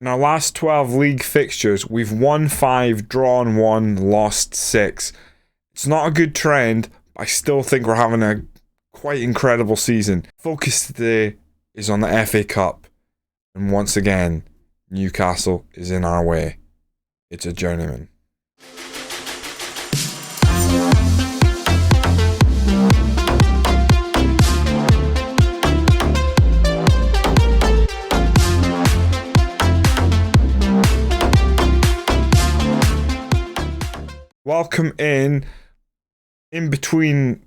In our last 12 league fixtures, we've won 5, drawn 1, lost 6. It's not a good trend, but I still think we're having a quite incredible season. Focus today is on the FA Cup, and once again, Newcastle is in our way. It's a journeyman. Welcome in between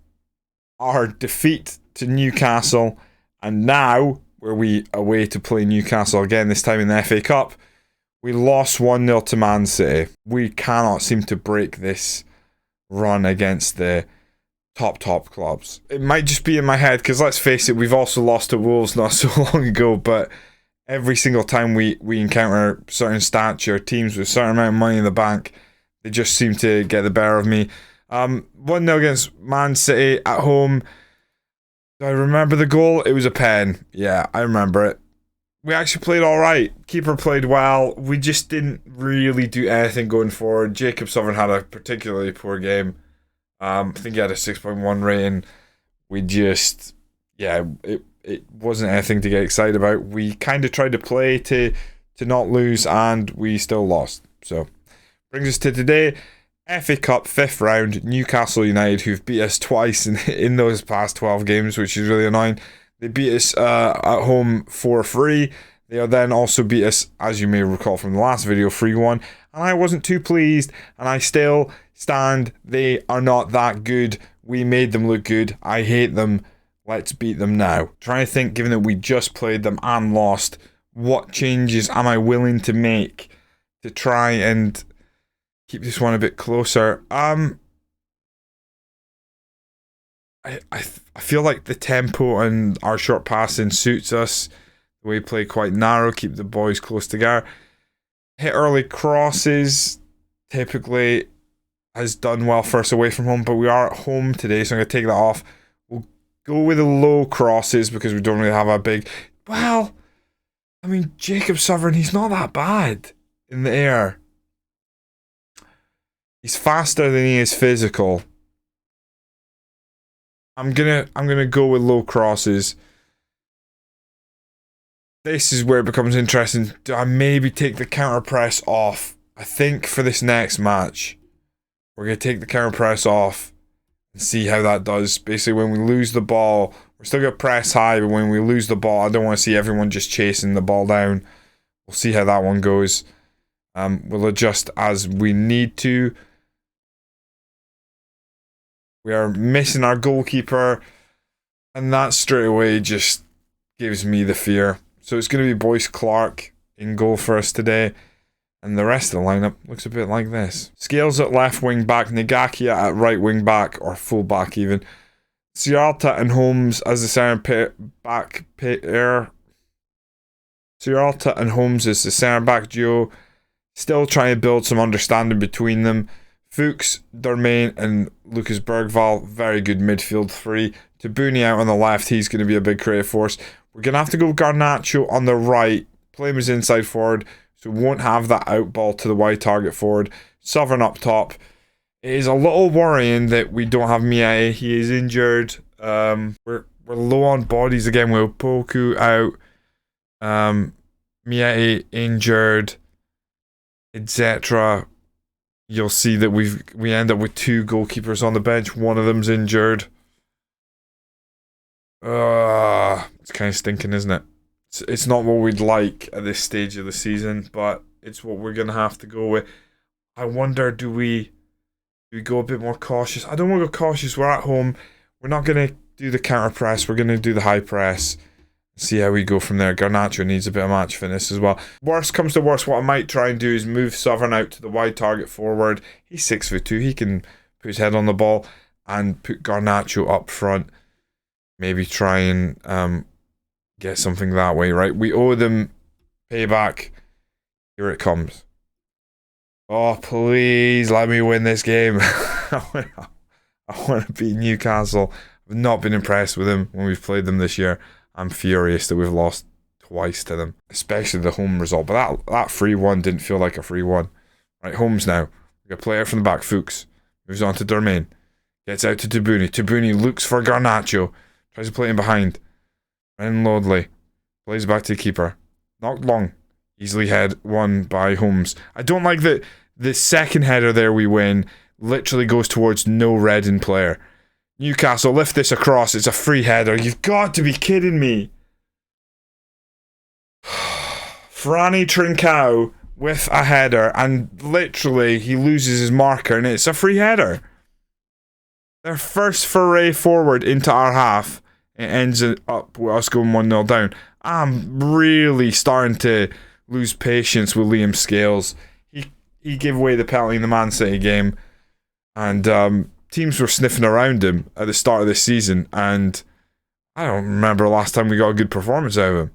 our defeat to Newcastle and now where we away to play Newcastle again, this time in the FA Cup. We lost 1-0 to Man City. We cannot seem to break this run against the top clubs. It might just be in my head because let's face it, we've also lost to Wolves not so long ago, but every single time we encounter certain stature teams with a certain amount of money in the bank, they just seem to get the better of me. 1-0 against Man City at home. Do I remember the goal? It was a pen. Yeah, I remember it. We actually played alright. Keeper played well. We just didn't really do anything going forward. Jacob Sovereign had a particularly poor game. I think he had a 6.1 rating. We just... yeah, it wasn't anything to get excited about. We kind of tried to play to not lose, and we still lost. So... brings us to today, FA Cup 5th round, Newcastle United, who've beat us twice in those past 12 games, which is really annoying. They beat us at home 4-3. They then also beat us, as you may recall from the last video, 3-1. And I wasn't too pleased, and I still stand. They are not that good. We made them look good. I hate them. Let's beat them now. Trying to think, given that we just played them and lost, what changes am I willing to make to try and keep this one a bit closer? I feel like the tempo and our short passing suits us. The way we play quite narrow, keep the boys close together. Hit early crosses typically has done well for us away from home, but we are at home today, so I'm going to take that off. We'll go with the low crosses because we don't really have a big... well, I mean, Jacob Sovereign, he's not that bad in the air. He's faster than he is physical. I'm gonna go with low crosses. This is where it becomes interesting. Do I maybe take the counter press off? I think for this next match, we're gonna take the counter press off and see how that does. Basically, when we lose the ball, we're still gonna press high, but when we lose the ball, I don't want to see everyone just chasing the ball down. We'll see how that one goes. We'll adjust as we need to. We are missing our goalkeeper, and that straight away just gives me the fear. So it's going to be Boyce Clark in goal for us today, and the rest of the lineup looks a bit like this. Scales at left wing back, Negakia at right wing back, or full back even. Cialta and Holmes as the centre back pair. Cialta and Holmes as the centre back duo. Still trying to build some understanding between them. Fuchs, Dermain and Lucas Bergvall, very good midfield three. Tabuni out on the left, he's going to be a big creative force. We're going to have to go Garnacho on the right, play him as inside forward, so we won't have that out ball to the wide target forward. Sovereign up top. It is a little worrying that we don't have Miae, he is injured. We're low on bodies again with Poku out. Miae injured, etc. You'll see that we end up with 2 goalkeepers on the bench. One of them's injured. It's kind of stinking, isn't it? It's not what we'd like at this stage of the season, but it's what we're going to have to go with. I wonder, do we go a bit more cautious? I don't want to go cautious. We're at home. We're not going to do the counter press. We're going to do the high press. See how we go from there. Garnacho needs a bit of match fitness as well. Worst comes to worst, what I might try and do is move Sovereign out to the wide target forward. He's 6'2". He can put his head on the ball and put Garnacho up front. Maybe try and get something that way, right? We owe them payback. Here it comes. Oh, please let me win this game. I want to beat Newcastle. I've not been impressed with them when we've played them this year. I'm furious that we've lost twice to them, especially the home result. But that 3-1 didn't feel like a 3-1. Right, Holmes now. We got a player from the back, Fuchs. Moves on to Dermain. Gets out to Tabuni. Tabuni looks for Garnacho. Tries to play him behind. Ren Lodley. Plays back to the keeper. Not long. Easily won by Holmes. I don't like that the second header there we win literally goes towards no Reading player. Newcastle, lift this across. It's a free header. You've got to be kidding me. Franny Trincao with a header, and literally he loses his marker, and it's a free header. Their first foray forward into our half, it ends up with us going 1-0 down. I'm really starting to lose patience with Liam Scales. He gave away the penalty in the Man City game, and teams were sniffing around him at the start of this season, and I don't remember the last time we got a good performance out of him.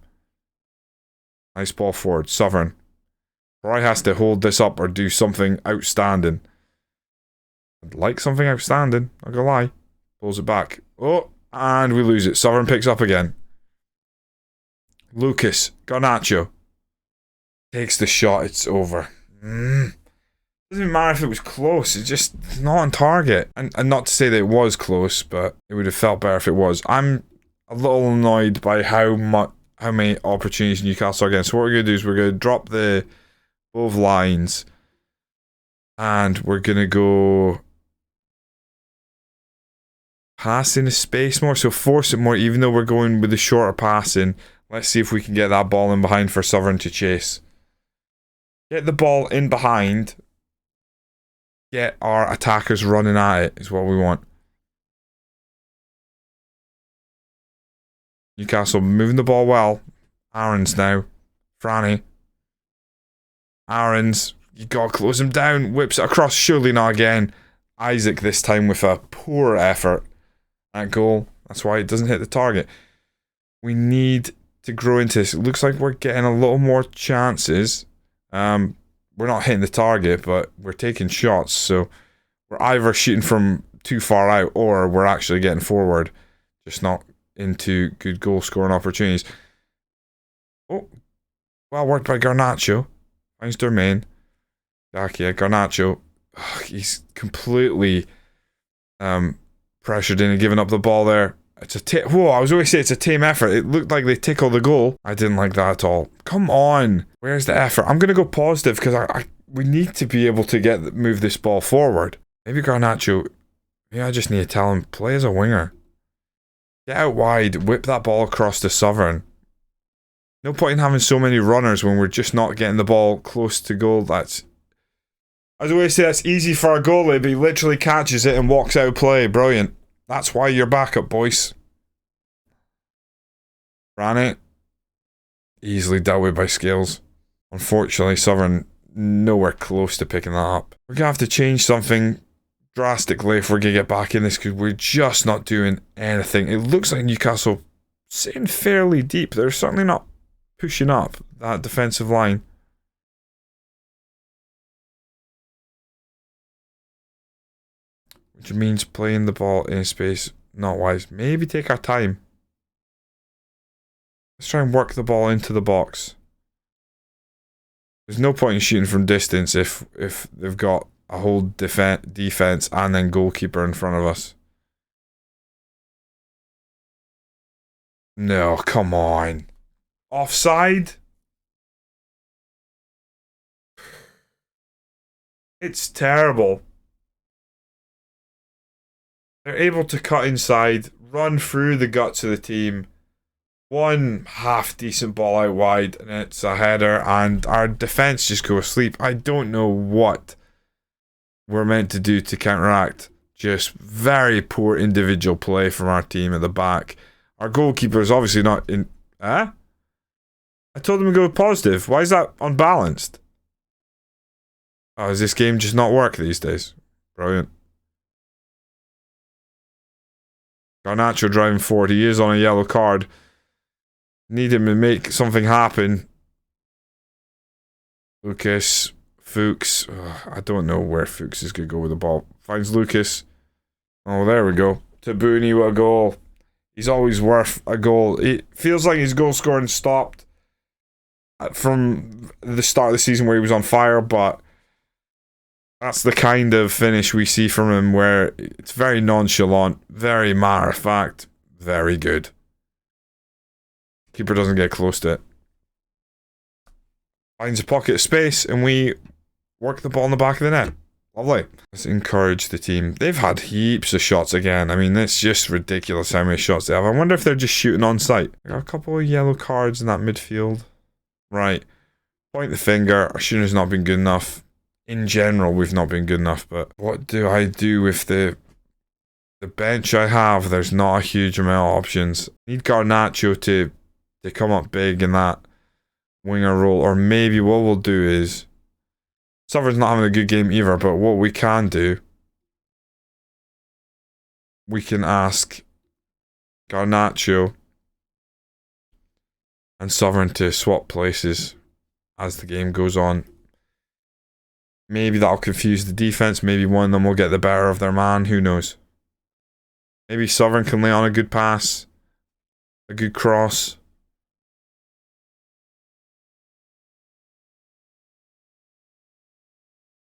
Nice ball forward, Sovereign. Roy has to hold this up or do something outstanding. I'd like something outstanding, not gonna lie. Pulls it back. Oh, and we lose it. Sovereign picks up again. Lucas, Garnacho. Takes the shot, it's over. Doesn't matter if it was close, it's just not on target. And not to say that it was close, but it would have felt better if it was. I'm a little annoyed by how many opportunities Newcastle are getting. So what we're going to do is we're going to drop both lines, and we're going to go pass in the space more, so force it more, even though we're going with the shorter passing. Let's see if we can get that ball in behind for Sovereign to chase. Get the ball in behind. Get our attackers running at it is what we want. Newcastle moving the ball well. Aaron's now. Franny. Aaron's. You gotta close him down. Whips it across. Surely not again. Isaac this time with a poor effort at goal. That's why it doesn't hit the target. We need to grow into this. It looks like we're getting a little more chances. We're not hitting the target, but we're taking shots. So we're either shooting from too far out, or we're actually getting forward. Just not into good goal scoring opportunities. Oh, well worked by Garnacho. Finds Dermain. Garnacho. Ugh, he's completely pressured in and giving up the ball there. It's whoa, I was always saying it's a team effort. It looked like they tickled the goal. I didn't like that at all. Come on. Where's the effort? I'm going to go positive because we need to be able to move this ball forward. Maybe Garnacho, I just need to tell him, play as a winger. Get out wide, whip that ball across to Sovereign. No point in having so many runners when we're just not getting the ball close to goal. As I always say, that's easy for a goalie, but he literally catches it and walks out of play. Brilliant. That's why you're backup, boys. Ran it. Easily dealt with by Scales. Unfortunately, Sovereign nowhere close to picking that up. We're going to have to change something drastically if we're going to get back in this, because we're just not doing anything. It looks like Newcastle sitting fairly deep. They're certainly not pushing up that defensive line. Which means playing the ball in space, not wise. Maybe take our time. Let's try and work the ball into the box. There's no point in shooting from distance if they've got a whole defense and then goalkeeper in front of us. No, come on. Offside? It's terrible. They're able to cut inside, run through the guts of the team. One half decent ball out wide, and it's a header, and our defence just go asleep. I don't know what we're meant to do to counteract. Just very poor individual play from our team at the back. Our goalkeeper is obviously not in. I told him to go positive. Why is that unbalanced? Oh, does this game just not work these days? Brilliant. Garnacho driving forward. He is on a yellow card. Need him to make something happen. Lucas. Fuchs. I don't know where Fuchs is going to go with the ball. Finds Lucas. Oh, there we go. Tabuni with a goal. He's always worth a goal. It feels like his goal scoring stopped from the start of the season where he was on fire, but that's the kind of finish we see from him where it's very nonchalant, very matter of fact, very good. Keeper doesn't get close to it. Finds a pocket of space and we work the ball in the back of the net. Lovely. Let's encourage the team. They've had heaps of shots again. I mean, it's just ridiculous how many shots they have. I wonder if they're just shooting on sight. I got a couple of yellow cards in that midfield. Right. Point the finger. Our shooting's not been good enough. In general, we've not been good enough. But what do I do with the bench I have? There's not a huge amount of options. I need Garnacho to come up big in that winger role. Or maybe what we'll do is... Sovereign's not having a good game either, but what we can do... We can ask Garnacho and Sovereign to swap places as the game goes on. Maybe that'll confuse the defense. Maybe one of them will get the better of their man. Who knows? Maybe Sovereign can lay on a good pass. A good cross.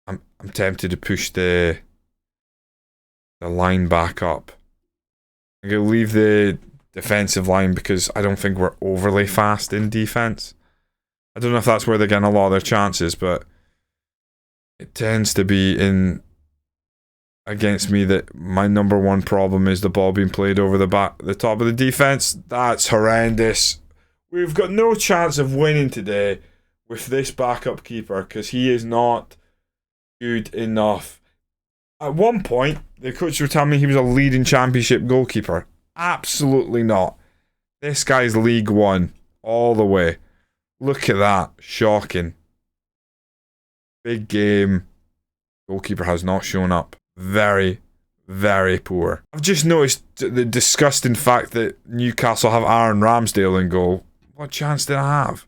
I'm tempted to push the line back up. I'm going to leave the defensive line because I don't think we're overly fast in defense. I don't know if that's where they're getting a lot of their chances, but it tends to be in against me that my number one problem is the ball being played over the top of the defense. That's horrendous. We've got no chance of winning today with this backup keeper because he is not good enough. At one point, the coach would tell me he was a leading championship goalkeeper. Absolutely not. This guy's League One all the way. Look at that. Shocking. Big game. Goalkeeper has not shown up. Very, very poor. I've just noticed the disgusting fact that Newcastle have Aaron Ramsdale in goal. What chance did I have?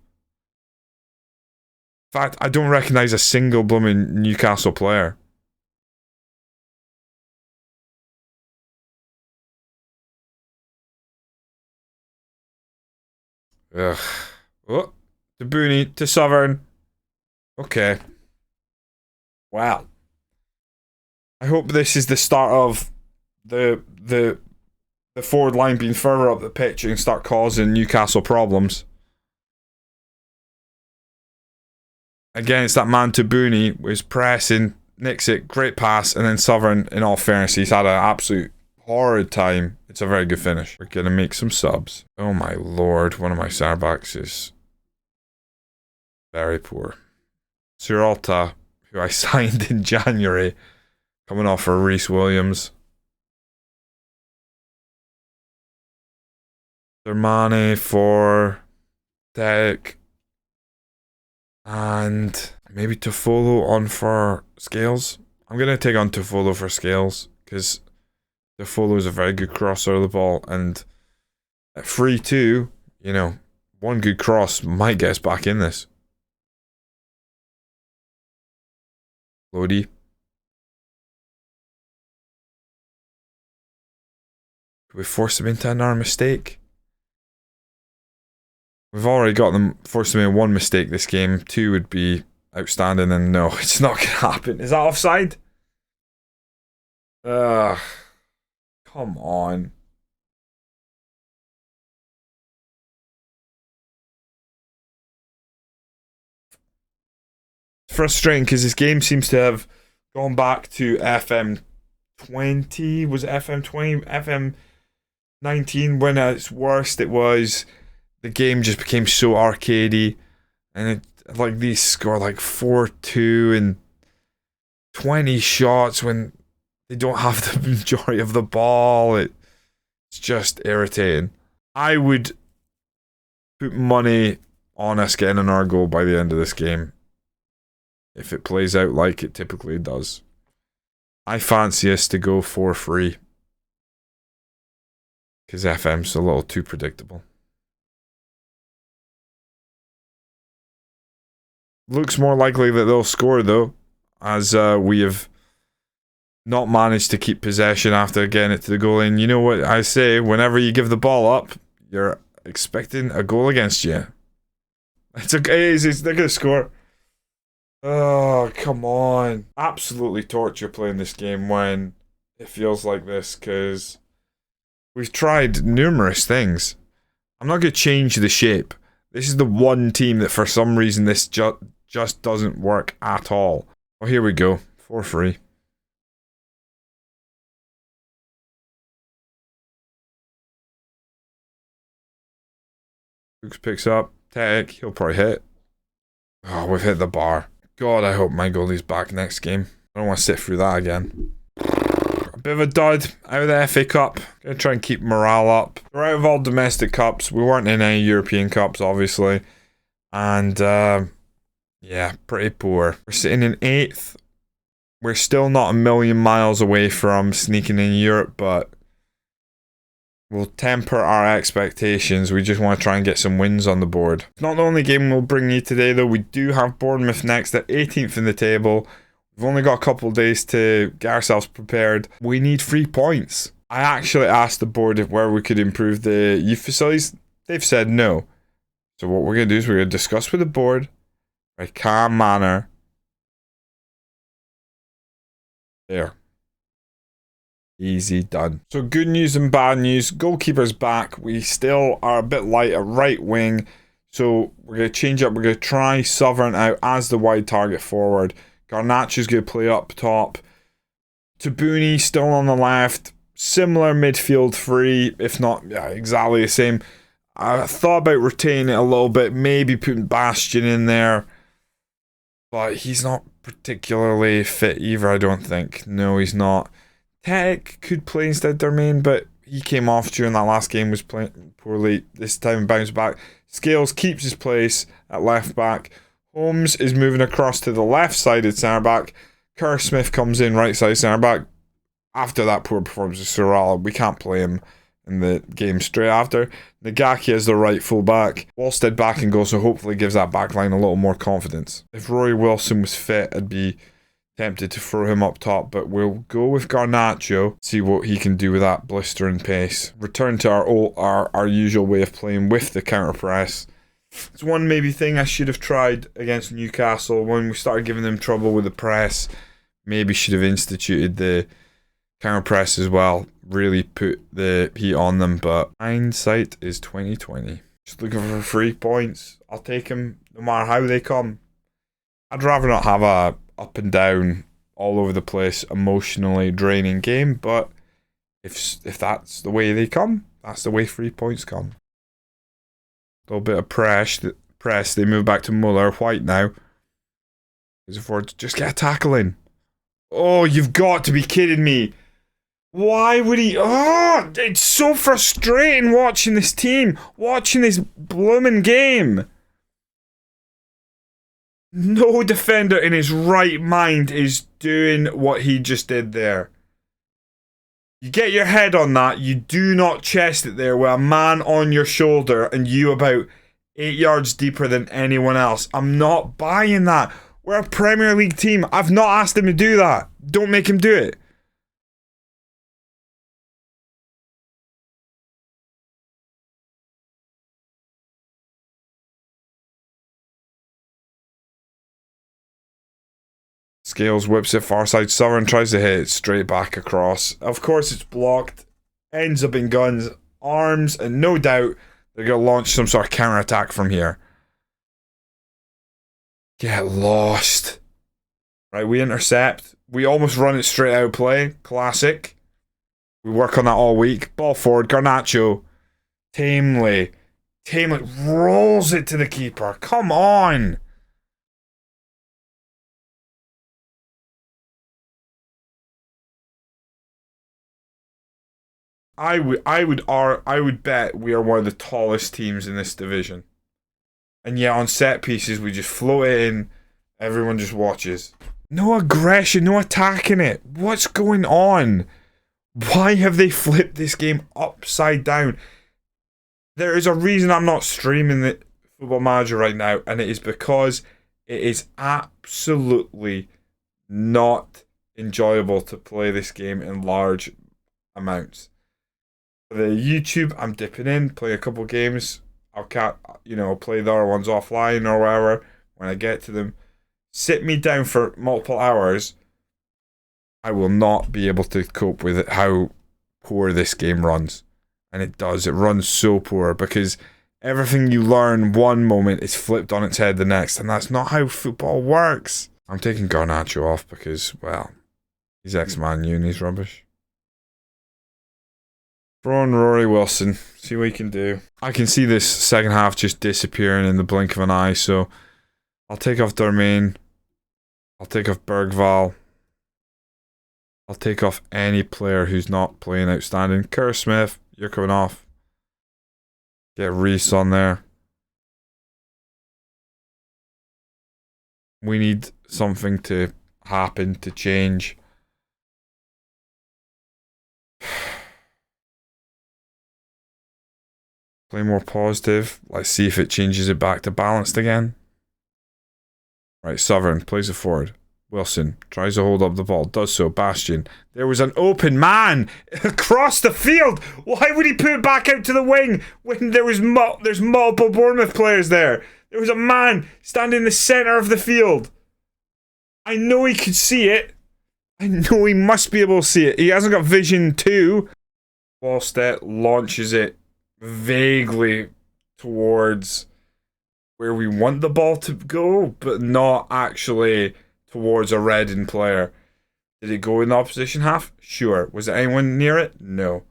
In fact, I don't recognise a single blooming Newcastle player. Ugh. Oh, to Booney, to Sovereign. Okay. Wow. I hope this is the start of the forward line being further up the pitch and start causing Newcastle problems. Again, it's that man to Booney was pressing, nicks it, great pass, and then Sovereign, in all fairness, he's had an absolute horrid time. It's a very good finish. We're going to make some subs. Oh my lord, one of my centre backs is very poor. Suralta, who I signed in January, coming off for Reece Williams. Dermane for Derek. And maybe Toffolo on for Scales. I'm going to take on Toffolo for Scales because Toffolo is a very good crosser of the ball. And at 3-2, you know, one good cross might get us back in this. Lodi. Could we force them into another mistake? We've already got them, forced them in one mistake this game. Two would be outstanding, and no, it's not going to happen. Is that offside? Come on. It's frustrating because this game seems to have gone back to FM20. Was it FM20? FM19, when at its worst it was... The game just became so arcadey, and it, like these score like 4-2 and 20 shots when they don't have the majority of the ball. It's just irritating. I would put money on us getting another goal by the end of this game if it plays out like it typically does. I fancy us to go 4-3 because FM's a little too predictable. Looks more likely that they'll score though, as we have not managed to keep possession after getting it to the goal. And you know what I say, whenever you give the ball up, you're expecting a goal against you. They're going to score. Oh, come on. Absolutely torture playing this game when it feels like this, because we've tried numerous things. I'm not going to change the shape. This is the one team that for some reason this just doesn't work at all. Oh, here we go. 4-3. Hooks picks up. Tech. He'll probably hit. Oh, we've hit the bar. God, I hope my goalie's back next game. I don't want to sit through that again. A bit of a dud out of the FA Cup. Gonna try and keep morale up. We're out of all domestic cups. We weren't in any European cups, obviously. And, yeah, pretty poor. We're sitting in 8th. We're still not a million miles away from sneaking in Europe, but we'll temper our expectations. We just want to try and get some wins on the board. Not the only game we'll bring you today, though. We do have Bournemouth next at 18th in the table. We've only got a couple of days to get ourselves prepared. We need 3 points. I actually asked the board where we could improve the youth facilities. They've said no. So what we're going to do is we're going to discuss with the board in a calm manner. There. Easy done. So good news and bad news. Goalkeeper's back. We still are a bit light at right wing. So we're going to change up. We're going to try Sovereign out as the wide target forward. Garnacho's going to play up top. Tabuni still on the left. Similar midfield three, if not exactly the same. I thought about retaining it a little bit. Maybe putting Bastion in there. But he's not particularly fit either, I don't think. No, he's not. Tech could play instead Dermain, but he came off during that last game, was playing poorly. This time bounced back. Scales keeps his place at left back. Holmes is moving across to the left-sided centre-back. Kerr Smith comes in right-side centre-back. After that poor performance of Sorala, we can't play him in the game straight after. Nagaki is the right full-back. Wallstead back and goal, so hopefully gives that back line a little more confidence. If Rory Wilson was fit, I'd be tempted to throw him up top, but we'll go with Garnacho, see what he can do with that blistering pace. Return to our usual way of playing with the counter press. It's one maybe thing I should have tried against Newcastle when we started giving them trouble with the press. Maybe should have instituted the counter press as well. Really put the heat on them, but hindsight is 2020. Just looking for 3 points. I'll take them no matter how they come. I'd rather not have a up and down, all over the place, emotionally draining game, but if that's the way they come, that's the way 3 points come. A little bit of press. They move back to Muller. White now. Just get a tackle in. Oh, you've got to be kidding me. Why would he? Oh, it's so frustrating watching this team. Watching this blooming game. No defender in his right mind is doing what he just did there. You get your head on that. You do not chest it there with a man on your shoulder and you about 8 yards deeper than anyone else. I'm not buying that. We're a Premier League team. I've not asked him to do that. Don't make him do it. Scales whips it far side. Sovereign tries to hit it straight back across. Of course, it's blocked. Ends up in Guns' arms, and no doubt they're going to launch some sort of counter attack from here. Get lost. Right, we intercept. We almost run it straight out of play. Classic. We work on that all week. Ball forward. Garnacho. Tamely rolls it to the keeper. Come on. I would bet we are one of the tallest teams in this division. And yet on set pieces we just float it in, everyone just watches. No aggression, no attacking it. What's going on? Why have they flipped this game upside down? There is a reason I'm not streaming the Football Manager right now, and it is because it is absolutely not enjoyable to play this game in large amounts. The YouTube, I'm dipping in, playing a couple games. play the other ones offline or whatever when I get to them. Sit me down for multiple hours, I will not be able to cope with how poor this game runs. And it does. It runs so poor because everything you learn one moment is flipped on its head the next, and that's not how football works. I'm taking Garnacho off because, well, he's ex-Man U and he's rubbish. Throw on Rory Wilson. See what he can do. I can see this second half just disappearing in the blink of an eye, so I'll take off Darmain. I'll take off Bergval. I'll take off any player who's not playing outstanding. Kerr Smith, you're coming off. Get Reese on there. We need something to happen, to change. Play more positive. Let's see if it changes it back to balanced again. Right, Southern plays it forward. Wilson tries to hold up the ball. Does so. Bastion. There was an open man across the field. Why would he put it back out to the wing when there's multiple Bournemouth players there? There was a man standing in the centre of the field. I know he could see it. I know he must be able to see it. He hasn't got vision too. Wallstedt launches it vaguely towards where we want the ball to go, but not actually towards a Reading player. Did it go in the opposition half? Sure. Was there anyone near it? No.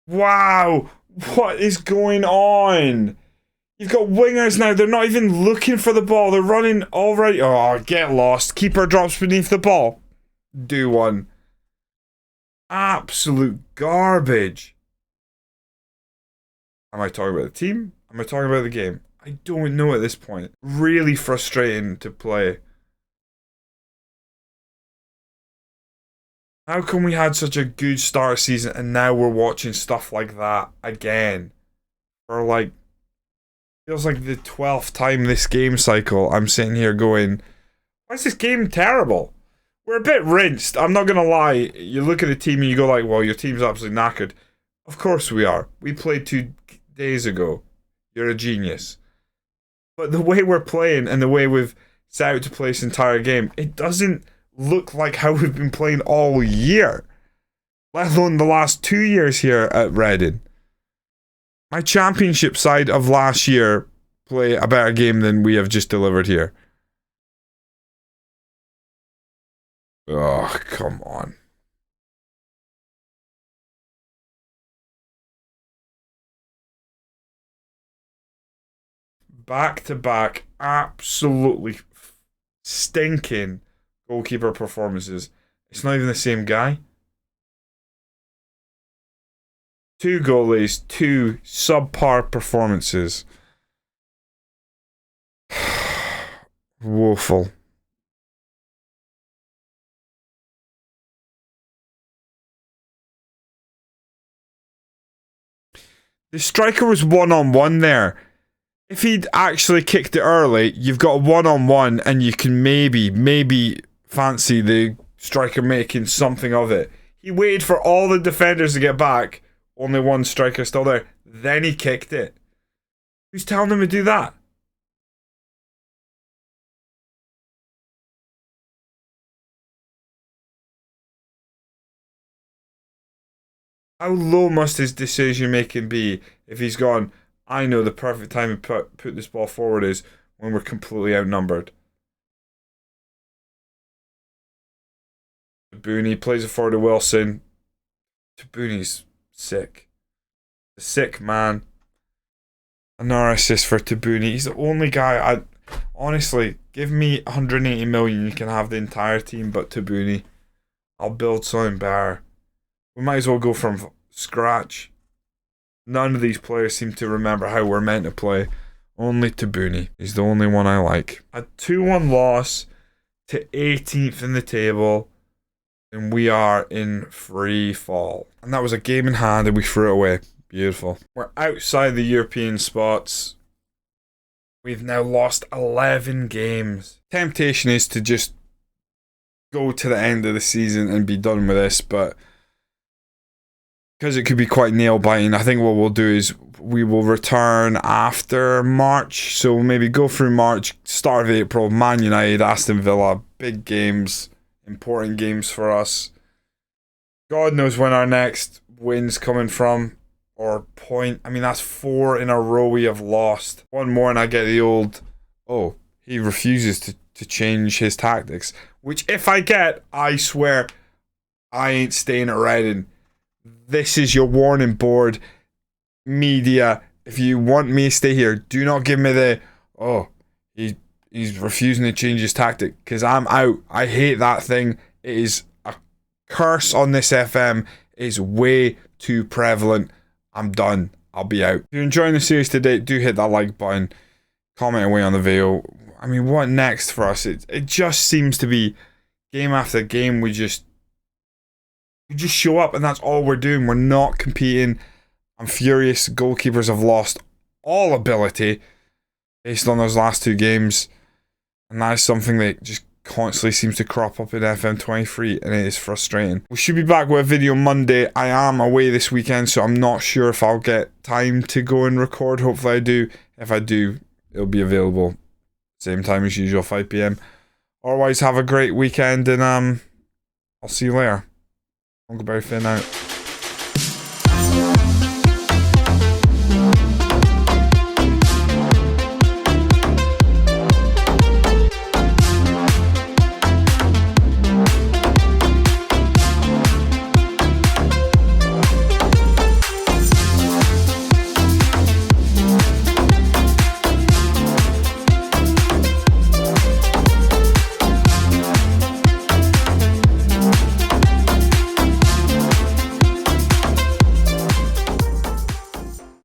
Wow! What is going on? You've got wingers now. They're not even looking for the ball. They're running already. Oh, get lost. Keeper drops beneath the ball. Do one. Absolute garbage. Am I talking about the team? Am I talking about the game? I don't know at this point. Really frustrating to play. How come we had such a good start season and now we're watching stuff like that again? For like, feels like the 12th time this game cycle, I'm sitting here going, why is this game terrible? We're a bit rinsed, I'm not going to lie. You look at the team and you go like, well, your team's absolutely knackered. Of course we are. We played 2 days ago. You're a genius. But the way we're playing and the way we've set out to play this entire game, it doesn't look like how we've been playing all year. Let alone the last 2 years here at Reading. My championship side of last year play a better game than we have just delivered here. Oh, come on. Back-to-back, absolutely stinking goalkeeper performances. It's not even the same guy. 2 goalies, 2 subpar performances. Woeful. The striker was one-on-one there. If he'd actually kicked it early, you've got a one-on-one and you can maybe fancy the striker making something of it. He waited for all the defenders to get back. Only one striker still there. Then he kicked it. Who's telling him to do that? How low must his decision making be if he's gone, I know the perfect time to put this ball forward is when we're completely outnumbered. Booney plays it forward to Wilson. Booney's sick. A sick man. Another assist for Tabuni. He's the only guy honestly, give me 180 million, you can have the entire team but Tabuni. I'll build something better. We might as well go from scratch. None of these players seem to remember how we're meant to play. Only Tabuni. He's the only one I like. A 2-1 loss to 18th in the table. And we are in free fall. And that was a game in hand and we threw it away. Beautiful. We're outside the European spots. We've now lost 11 games. Temptation is to just go to the end of the season and be done with this, but because it could be quite nail-biting, I think what we'll do is we will return after March. So maybe go through March, start of April, Man United, Aston Villa, big games, important games for us. God knows when our next win's coming from, or point. I mean, that's 4 in a row we have lost. One more and I get the old, oh, he refuses to change his tactics. Which if I get, I swear, I ain't staying at Reading. This is your warning board, media. If you want me to stay here, do not give me the, oh, he's refusing to change his tactic, because I'm out. I hate that thing. It is a curse on this FM. It is way too prevalent. I'm done. I'll be out. If you're enjoying the series today, do hit that like button. Comment away on the video. I mean, what next for us? It just seems to be game after game. We just show up and that's all we're doing. We're not competing. I'm furious. Goalkeepers have lost all ability based on those last 2 games. And that is something that just constantly seems to crop up in FM23, and it is frustrating. We should be back with a video Monday. I am away this weekend, so I'm not sure if I'll get time to go and record. Hopefully I do. If I do, it'll be available same time as usual, 5 PM. Otherwise, have a great weekend, and I'll see you later. Hunkleberry Finn out.